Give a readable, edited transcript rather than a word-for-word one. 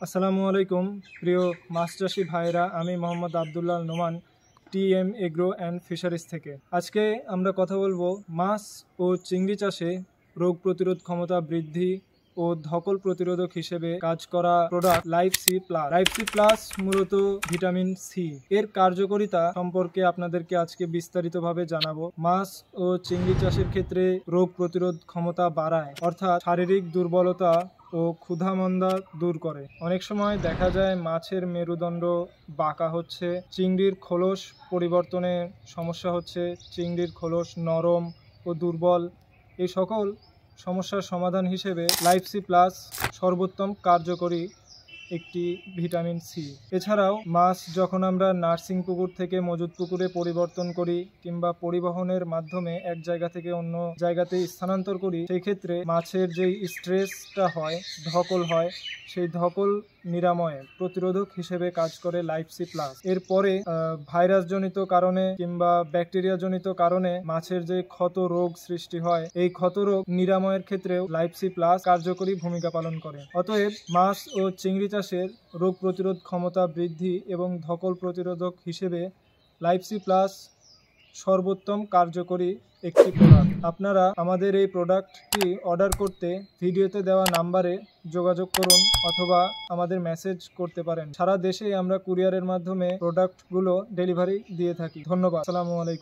আসসালামু আলাইকুম প্রিয় মাছ চাষী ভাইরা, আমি Mohammad Abdullah Noman TM agro and fisheries থেকে। আজকে আমরা কথা বলবো মাছ ও চিংড়ি চাষে রোগ প্রতিরোধ ক্ষমতা বৃদ্ধি ও ধকল প্রতিরোধক হিসেবে কাজ করা product life C plus. Life C plus মূলত ভিটামিন সি এর কার্যকারিতা সম্পর্কে আপনাদেরকে আজকে বিস্তারিতভাবে জানাবো। মাছ ও চিংড়ি চাষের ক্ষেত্রে রোগ প্রতিরোধ ক্ষমতা বাড়ায়, অর্থাৎ শারীরিক দুর্বলতা ও ক্ষুধামন্দা দূর করে। অনেক সময় দেখা যায় মাছের মেরুদণ্ড বাঁকা হচ্ছে, চিংড়ির খোলস পরিবর্তনে সমস্যা হচ্ছে, চিংড়ির খোলস নরম ও দুর্বল। এই সকল সমস্যার সমাধান হিসেবে লাইফ সি প্লাস সর্বোত্তম কার্যকরী একটি ভিটামিন সি। এছাড়াও মাছ যখন আমরা নার্সিং পুকুর থেকে মজুদ পুকুরে পরিবর্তন করি কিংবা পরিবহনের মাধ্যমে এক জায়গা থেকে অন্য জায়গাতে স্থানান্তর করি, সেই ক্ষেত্রে মাছের যেই স্ট্রেসটা হয়, ধকল হয়, সেই ধকল নিরাময়ে প্রতিরোধক হিসেবে কাজ করে লাইফ সি প্লাস। এরপরে ভাইরাসজনিত কারণে কিংবা ব্যাকটেরিয়াজনিত কারণে মাছের যে ক্ষত রোগ সৃষ্টি হয়, এই ক্ষত রোগ নিরাময়ের ক্ষেত্রেও লাইফ সি প্লাস কার্যকরী ভূমিকা পালন করে। অতএব মাছ ও চিংড়ি চাষের রোগ প্রতিরোধ ক্ষমতা বৃদ্ধি এবং ধকল প্রতিরোধক হিসেবে লাইফ সি প্লাস সর্বোত্তম কার্যকরী একটি প্রোডাক্ট। আপনারা আমাদের এই প্রোডাক্টটি অর্ডার করতে ভিডিওতে দেওয়া নাম্বারে যোগাযোগ করুন অথবা আমাদের মেসেজ করতে পারেন। সারা দেশে আমরা কুরিয়ারের মাধ্যমে প্রোডাক্টগুলো ডেলিভারি দিয়ে থাকি। ধন্যবাদ। আসসালামু আলাইকুম।